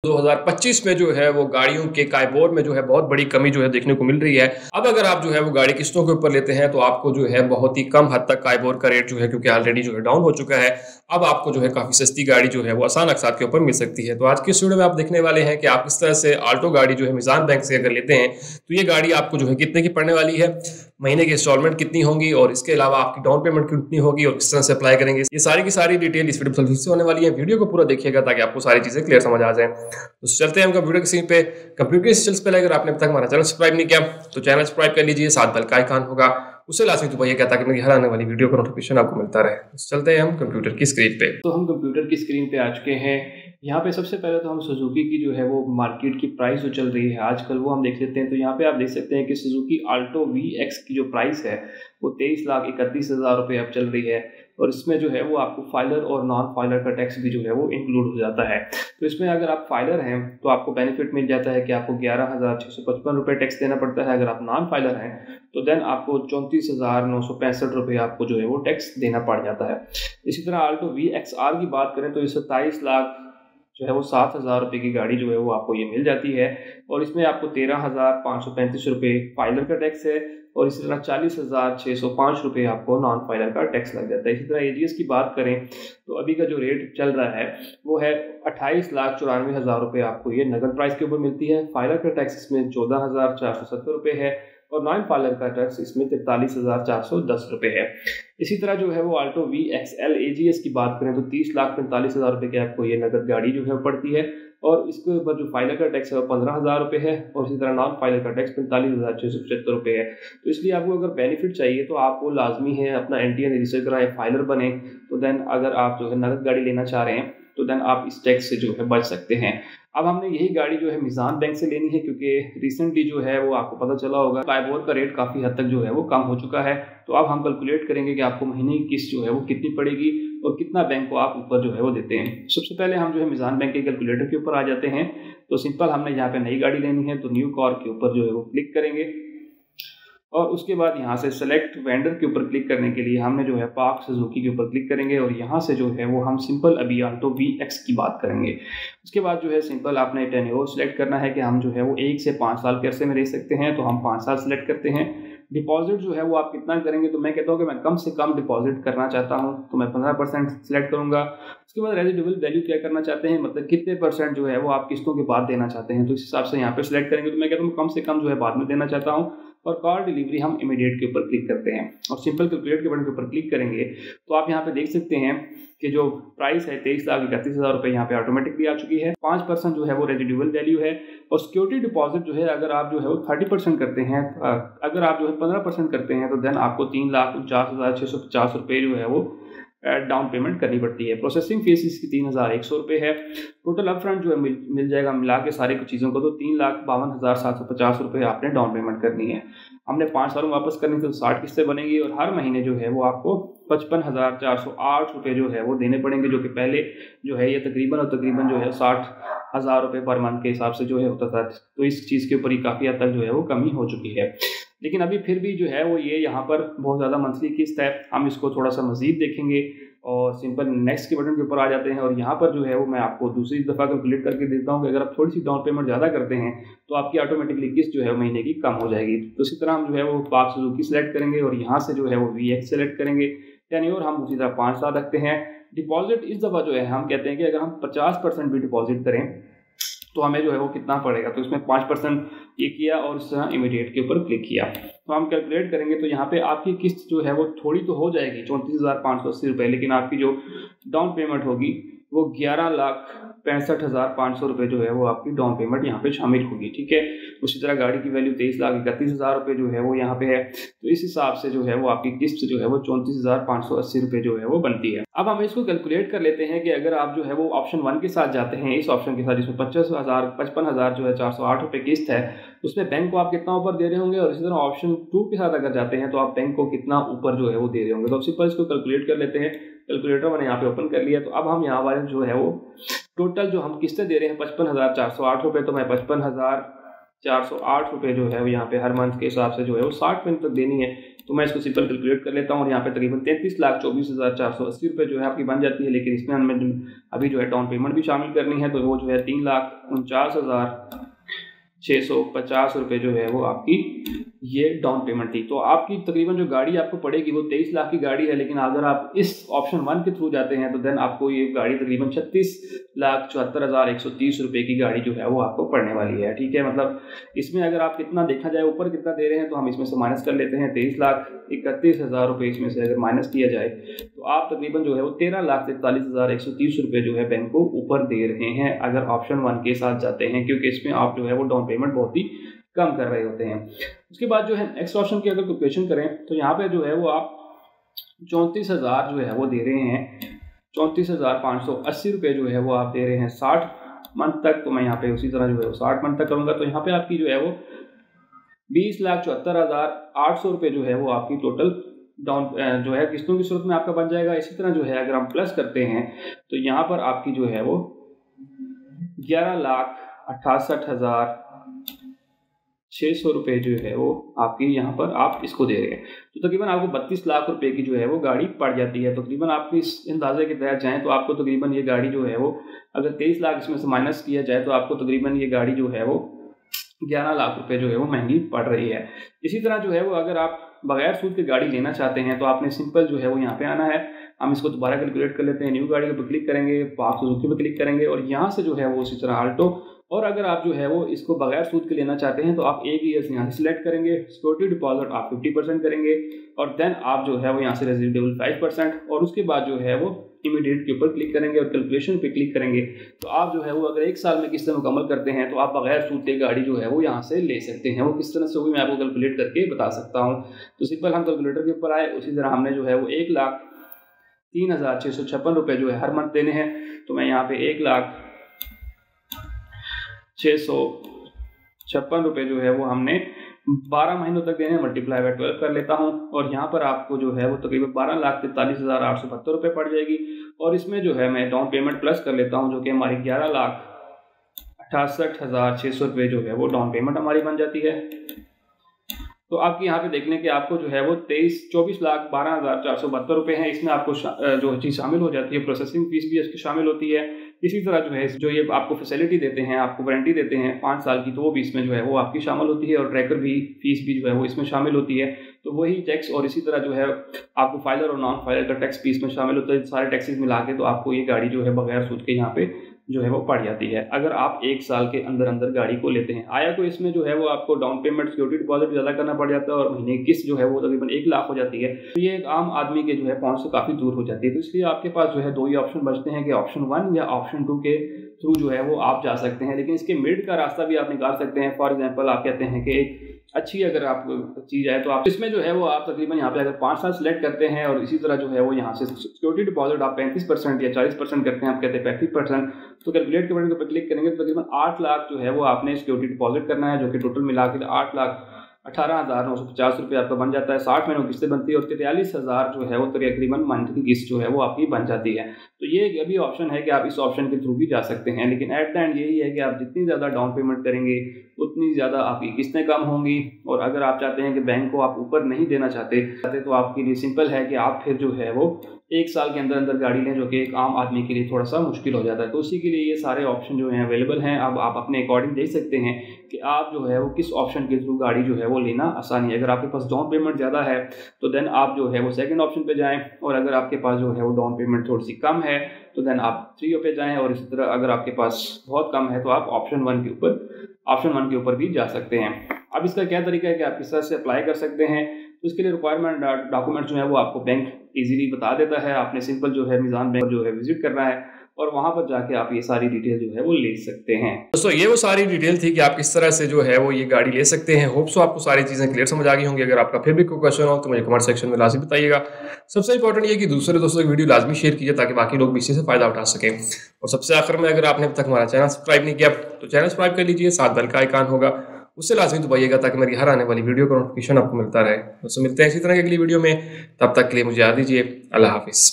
2025 में जो है वो गाड़ियों के काइबोर में जो है बहुत बड़ी कमी जो है देखने को मिल रही है। अब अगर आप जो है वो गाड़ी किस्तों के ऊपर लेते हैं तो आपको जो है बहुत ही कम हद तक काइबोर का रेट जो है क्योंकि ऑलरेडी जो है डाउन हो चुका है। अब आपको जो है काफ़ी सस्ती गाड़ी जो है वो आसान अकसात के ऊपर मिल सकती है। तो आज की इस वीडियो में आप देखने वाले हैं कि आप किस तरह से आल्टो गाड़ी जो है मिज़ान बैंक से अगर लेते हैं तो ये गाड़ी आपको जो है कितने की पड़ने वाली है, महीने की इंस्टॉलमेंट कितनी होंगी और इसके अलावा आपकी डाउन पेमेंट कितनी होगी और किस तरह से अप्लाई करेंगे। ये सारी की सारी डिटेल इस वीडियो में से होने वाली है। वीडियो को पूरा देखिएगा ताकि आपको सारी चीज़ें क्लियर समझ आ जाए। तो चलते हैं हम कंप्यूटर की स्क्रीन पे। कंप्यूटर की स्किल्स पे अगर आपने अब तक हमारा चैनल सब्सक्राइब नहीं किया तो चैनल सब्सक्राइब कर लीजिए, साथ बेल का आइकन होगा उसे लाजमी दबाइए ताकि मेरी हर आने वाली वीडियो का नोटिफिकेशन आपको मिलता रहे। तो चलते हैं हम कंप्यूटर की स्क्रीन पे। तो हम कंप्यूटर की स्क्रीन पे आ चुके हैं। यहाँ पे सबसे पहले तो हम सुजुकी की जो है वो मार्केट की प्राइस जो चल रही है आजकल वो हम देख लेते हैं। तो यहाँ पे आप देख सकते हैं कि सुजुकी आल्टो VX की जो प्राइस है वो 23,31,000 रुपये अब चल रही है। और इसमें जो है वो आपको फाइलर और नॉन फाइलर का टैक्स भी जो है वो इंक्लूड हो जाता है। तो इसमें अगर आप फाइलर हैं तो आपको बेनिफिट मिल जाता है कि आपको 11,655 रुपये टैक्स देना पड़ता है। अगर आप नॉन फाइलर हैं तो देन आपको 34,965 रुपये आपको जो है वो टैक्स देना पड़ जाता है। इसी तरह आल्टो VXR की बात करें तो ये 27 लाख जो है वो 7,000 रुपये की गाड़ी जो है वो आपको ये मिल जाती है। और इसमें आपको 13,535 रुपये फाइलर का टैक्स है और इसी तरह 40,605 रुपये आपको नॉन फाइलर का टैक्स लग जाता है। इसी तरह AGS की बात करें तो अभी का जो रेट चल रहा है वो है 28,94,000 रुपये आपको ये नगद प्राइस के ऊपर मिलती है। फाइलर का टैक्स इसमें 14,470 रुपये है और नॉन फाइलर का टैक्स इसमें 43,410 रुपये है। इसी तरह जो है वो आल्टो VXL AGS की बात करें तो 30,45,000 रुपये की आपको ये नगद गाड़ी जो है पड़ती है और इसके ऊपर जो फाइलर का टैक्स है वो 15,000 रुपये है और इसी तरह नॉन फाइलर का टैक्स 45,675 रुपये है। तो इसलिए आपको अगर बेनिफिट चाहिए तो आपको लाजमी है अपना NTN रजिस्टर कराएं, फाइलर बने। तो देन अगर आप जो है नगद गाड़ी लेना चाह रहे हैं तो देन आप इस टैक्स से जो है बच सकते हैं। अब हमने यही गाड़ी जो है मिज़ान बैंक से लेनी है क्योंकि रिसेंटली जो है वो आपको पता चला होगा काइबोर का रेट काफ़ी हद तक जो है वो कम हो चुका है। तो अब हम कैलकुलेट करेंगे कि आपको महीने की किस्त जो है वो कितनी पड़ेगी और कितना बैंक को आप ऊपर जो है वो देते हैं। सबसे पहले हम जो है मिज़ान बैंक के कैलकुलेटर के ऊपर आ जाते हैं। तो सिंपल हमने यहाँ पे नई गाड़ी लेनी है तो न्यू कार के ऊपर जो है वो क्लिक करेंगे और उसके बाद यहाँ से सेलेक्ट वेंडर के ऊपर क्लिक करने के लिए हमने जो है पार्क सुजुकी के ऊपर क्लिक करेंगे और यहाँ से जो है वो हम सिंपल अभी आल्टो VX की बात करेंगे। उसके बाद जो है सिंपल आपने टेन्योर सेलेक्ट करना है कि हम जो है वो 1 से 5 साल के अरसे में रह सकते हैं। तो हम 5 साल सेलेक्ट करते हैं। डिपॉजिट जो है वो आप कितना करेंगे तो मैं कहता हूँ कि मैं कम से कम डिपॉजिट करना चाहता हूँ तो मैं 15% सेलेक्ट करूँगा। उसके बाद रेजिडुअल वैल्यू क्या करना चाहते हैं, मतलब कितने परसेंट जो है वो आप किस्तों के बाद देना चाहते हैं तो इस हिसाब से यहाँ पे सिलेक्ट करेंगे। तो मैं कहता हूँ कम से कम जो है बाद में देना चाहता हूँ और कार डिलीवरी हम इमीडिएट के ऊपर क्लिक करते हैं और सिंपल कैलकुलेट के बटन के ऊपर क्लिक करेंगे तो आप यहाँ पे देख सकते हैं कि जो प्राइस है 23,31,000 रुपये यहाँ पे ऑटोमेटिकली आ चुकी है। 5% जो है वो रेजिडुअल वैल्यू है और सिक्योरिटी डिपॉजिट जो है अगर आप जो है वो 30% करते हैं, अगर आप जो है 15% करते हैं तो देन आपको 3,49,650 रुपये जो है वो डाउन पेमेंट करनी पड़ती है। प्रोसेसिंग फीस इसकी 3,100 रुपये है। टोटल अप फ्रंट जो है मिल जाएगा मिला के सारे कुछ चीज़ों को तो 3,52,750 रुपये आपने डाउन पेमेंट करनी है। हमने 5 सालों में वापस करनी तो 60 किस्तें बनेंगी और हर महीने जो है वो आपको 55,408 रुपये जो है वो देने पड़ेंगे, जो कि पहले जो है ये तकरीबन जो है 60,000 रुपये पर मंथ के हिसाब से जो है होता था। तो इस चीज़ के ऊपर ही काफ़ी हद तक जो है वो कमी हो चुकी है। लेकिन अभी फिर भी जो है वो ये यहाँ पर बहुत ज़्यादा मंथली किस्त है। हम इसको थोड़ा सा मज़ीद देखेंगे और सिंपल नेक्स्ट के बटन के ऊपर आ जाते हैं और यहाँ पर जो है वो मैं आपको दूसरी दफ़ा कैलकुलेट करके देता हूँ कि अगर आप थोड़ी सी डाउन पेमेंट ज़्यादा करते हैं तो आपकी ऑटोमेटिकली किस्त जो है महीने की कम हो जाएगी। तो इसी तरह हम जो है वो पार्क सुजुकी सेलेक्ट करेंगे और यहाँ से जो है वो VX सेलेक्ट करेंगे यानी और हम उसी तरह 5 साल रखते हैं। डिपॉजिट इस दफ़ा जो है हम कहते हैं कि अगर हम 50% भी डिपॉजिट करें तो हमें जो है वो कितना पड़ेगा। तो इसमें 5% ये किया और इस तरह इमीडिएट के ऊपर क्लिक किया तो हम कैलकुलेट करेंगे तो यहाँ पे आपकी किस्त जो है वो थोड़ी तो हो जाएगी 34,580 रुपये, लेकिन आपकी जो डाउन पेमेंट होगी वो 11,65,500 रुपये जो है वो आपकी डाउन पेमेंट यहाँ पे शामिल होगी। ठीक है। उसी तरह गाड़ी की वैल्यू 23,31,000 रुपये जो है वो यहाँ पे है तो इस हिसाब से जो है वो आपकी किस्त जो है वो 34,580 रुपये जो है वो बनती है। अब हम इसको कैलकुलेट कर लेते हैं कि अगर आप जो है वो ऑप्शन 1 के साथ जाते हैं, इस ऑप्शन के साथ जिसमें 55,000 जो है 408 रुपये किस्त है, उसमें बैंक को आप कितना ऊपर दे रहे होंगे और इसी तरह ऑप्शन 2 के साथ अगर जाते हैं तो आप बैंक को कितना ऊपर जो है वो दे रहे होंगे। तो अब सिंपल इसको कैलकुलेट कर लेते हैं। कैलकुलेटर मैंने यहाँ पे ओपन कर लिया। तो अब हम यहाँ वाले जो है वो टोटल जो हम किस्तें दे रहे हैं 55,408 रुपये, तो मैं 55,000 408 रुपये जो है वो यहाँ पे हर मंथ के हिसाब से जो है वो 60 महीने तक देनी है। तो मैं इसको सिंपल कैलकुलेट कर लेता हूँ और यहाँ पे तकरीबन 33,24,480 रुपये जो है आपकी बन जाती है। लेकिन इसमें हमें अभी जो है डाउन पेमेंट भी शामिल करनी है, तो वो जो है 3,49,650 रुपये जो है वो आपकी ये डाउन पेमेंट थी। तो आपकी तकरीबन जो गाड़ी आपको पड़ेगी वो 23 लाख की गाड़ी है, लेकिन अगर आप इस ऑप्शन 1 के थ्रू जाते हैं तो देन आपको ये गाड़ी तकरीबन 36,74,130 रुपये की गाड़ी जो है वो आपको पड़ने वाली है। ठीक है, मतलब इसमें अगर आप कितना देखा जाए ऊपर कितना दे रहे हैं तो हम इसमें से माइनस कर लेते हैं। 23,31,000 रुपये इसमें से अगर माइनस किया जाए तो आप तकरीबन जो है वो 13,43,130 रुपये जो है बैंक को ऊपर दे रहे हैं अगर ऑप्शन 1 के साथ जाते हैं, क्योंकि इसमें आप जो है वो डाउन पेमेंट बहुत ही कम कर रहे होते हैं। उसके बाद जो है नेक्स्ट ऑप्शन की अगर कैलकुलेशन करें तो यहाँ पे जो है वो आप 34,000 जो है वो दे रहे हैं, 34,580 रुपये जो है वो आप दे रहे हैं 60 मंथ तक। तो मैं यहाँ पे उसी तरह जो है वो 60 मंथ तक करूँगा, तो यहाँ पे आपकी जो है वो 20,74,800 रुपये जो है वो आपकी टोटल डाउन जो है किस्तों की सूरत में आपका बन जाएगा। इसी तरह जो है अगर हम प्लस करते हैं तो यहाँ पर आपकी जो है वो 11,68,600 रुपये जो है वो आपकी यहाँ पर आप इसको दे रहे हैं, तो तकरीबन आपको 32 लाख रुपए की जो है वो गाड़ी पड़ जाती है। तो तकरीबन आपकी इस अंदाजे के तहत जाएँ तो आपको तकरीबन ये गाड़ी जो है वो अगर 23 लाख इसमें से माइनस किया जाए तो आपको तकरीबन ये गाड़ी जो है वो 11 लाख रुपए जो है वो महंगी पड़ रही है। इसी तरह जो है वो अगर आप बगैर सूद की गाड़ी लेना चाहते हैं तो आपने सिंपल जो है वो यहाँ पे आना है। हम इसको दोबारा कैलकुलेट कर लेते हैं। न्यू गाड़ी पर क्लिक करेंगे, आप सुजुकी पर क्लिक करेंगे और यहाँ से जो है वो उसी तरह आल्टो, और अगर आप जो है वो इसको बगैर सूद के लेना चाहते हैं तो आप एक ईयर से यहाँ से सिलेक्ट करेंगे, सिक्योरिटी डिपॉजिट आप 50% करेंगे और देन आप जो है वो यहाँ से रेजिडेबल 5% और उसके बाद जो है वो इमीडिएट के ऊपर क्लिक करेंगे और कैलकुलेशन पे क्लिक करेंगे। तो आप जो है वो अगर 1 साल में किस्त मुकम्मल करते हैं तो आप बगैर सूद के गाड़ी जो है वो यहाँ से ले सकते हैं। वो किस तरह से होगी मैं आपको कैलकुलेट करके बता सकता हूँ। तो सिंपल हम कैलकुलेटर के ऊपर आए, उसी तरह हमने जो है वो 1,03,656 रुपये जो है हर मंथ देने हैं। तो मैं यहाँ पे 1,06,56 रुपये जो है वो हमने 12 महीनों तक देने, मल्टीप्लाई बाय 12 कर लेता हूँ और यहाँ पर आपको जो है वो तकरीबन 12,43,872 रुपये पड़ जाएगी। और इसमें जो है मैं डाउन पेमेंट प्लस कर लेता हूँ जो कि हमारी 11,68,600 रुपये जो है वो डाउन पेमेंट हमारी बन जाती है। तो आपकी यहाँ पे देखने के आपको जो है वो 24,12,472 रुपये हैं। इसमें आपको जो चीज़ शामिल हो जाती है प्रोसेसिंग फीस भी इसकी शामिल होती है। इसी तरह जो है जो ये आपको फैसिलिटी देते हैं, आपको वारंटी देते हैं 5 साल की, तो वो भी इसमें जो है वो आपकी शामिल होती है और ट्रैकर भी फीस भी जो है वो इसमें शामिल होती है। तो वही टैक्स और इसी तरह जो है आपको फाइलर और नॉन फाइलर का टैक्स भी इसमें शामिल होता है। सारे टैक्सेस मिला के तो आपको ये गाड़ी जो है बगैर सूद के यहाँ पे जो है वो पड़ जाती है अगर आप 1 साल के अंदर अंदर गाड़ी को लेते हैं। आया तो इसमें जो है वो आपको डाउन पेमेंट सिक्योरिटी डिपॉजिट ज़्यादा करना पड़ जाता है और महीने की किस्त जो है वो तकरीबन 1 लाख हो जाती है। तो ये एक आम आदमी के जो है पहुंच से काफ़ी दूर हो जाती है। तो इसलिए आपके पास जो है 2 ही ऑप्शन बचते हैं कि ऑप्शन 1 या ऑप्शन 2 के थ्रू जो है वो आप जा सकते हैं। लेकिन इसके मिड का रास्ता भी आप निकाल सकते हैं। फॉर एग्जाम्पल आप कहते हैं कि एक अच्छी अगर आप चीज़ है तो आप इसमें जो है वो आप तकरीबन यहाँ पे अगर 5 साल सेलेक्ट करते हैं और इसी तरह जो है वो यहाँ से सिक्योरिटी डिपॉजिट आप 35% या 40% करते हैं, आप कहते हैं 35%, तो कैलकुलेट के बटन पर क्लिक करेंगे तो तकरीबन 8 लाख जो है वो आपने सिक्योरिटी डिपॉजिट करना है, जो कि टोटल मिला के 8,18,950 रुपये आपका बन जाता है। 60 महीनों किस्तें बनती है और 43,000 जो है वो तकरीबन मंथ की किस्त जो है वो आपकी बन जाती है। तो ये एक अभी ऑप्शन है कि आप इस ऑप्शन के थ्रू भी जा सकते हैं। लेकिन एट द एंड यही है कि आप जितनी ज़्यादा डाउन पेमेंट करेंगे उतनी ज़्यादा आपकी किस्तें कम होंगी। और अगर आप चाहते हैं कि बैंक को आप ऊपर नहीं देना चाहते तो आपके लिए सिंपल है कि आप फिर जो है वो 1 साल के अंदर अंदर गाड़ी लें, जो कि एक आम आदमी के लिए थोड़ा सा मुश्किल हो जाता है। तो उसी के लिए ये सारे ऑप्शन जो हैं अवेलेबल हैं। अब आप अपने अकॉर्डिंग देख सकते हैं कि आप जो है वो किस ऑप्शन के थ्रू गाड़ी जो है वो लेना आसानी है। अगर आपके पास डाउन पेमेंट ज़्यादा है तो देन आप जो है वो सेकंड ऑप्शन पे जाएं, और अगर आपके पास जो है वो डाउन पेमेंट थोड़ी सी कम है तो देन आप 3 पे जाएं, और इसी तरह अगर आपके पास बहुत कम है तो आप ऑप्शन 1 के ऊपर भी जा सकते हैं। अब इसका क्या तरीका है कि आप किस तरह से अप्लाई कर सकते हैं, तो इसके लिए रिक्वायरमेंट डॉक्यूमेंट जो है वो आपको बैंक इजीली बता देता है। आपने सिंपल जो है मिज़ान बैंक जो है विजिट करना है और वहाँ पर जाके आप ये सारी डिटेल जो है वो ले सकते हैं। दोस्तों ये वो सारी डिटेल थी कि आप किस तरह से जो है वो ये गाड़ी ले सकते हैं। होप सो आपको सारी चीज़ें क्लियर समझ आ गई होंगी। अगर आपका फिर भी कोई क्वेश्चन हो तो मुझे कमेंट सेक्शन में लाजमी बताइएगा। सबसे इंपॉर्टेंट ये कि दूसरे दोस्तों की वीडियो लाजमी शेयर कीजिए ताकि बाकी लोग भी इसी से फायदा उठा सकें। और सबसे आखिर में अगर आपने अब तक हमारा चैनल सब्सक्राइब नहीं किया तो चैनल सब्सक्राइब कर लीजिए, साथ बेल का आइकन होगा उससे लाजमी दबाइएगा ताकि मेरी हर आने वाली वीडियो का नोटिफिकेशन आपको मिलता रहे। दोस्तों मिलते हैं इसी तरह की अगली वीडियो में, तब तक के लिए मुझे याद दीजिए, अल्लाह हाफिज़।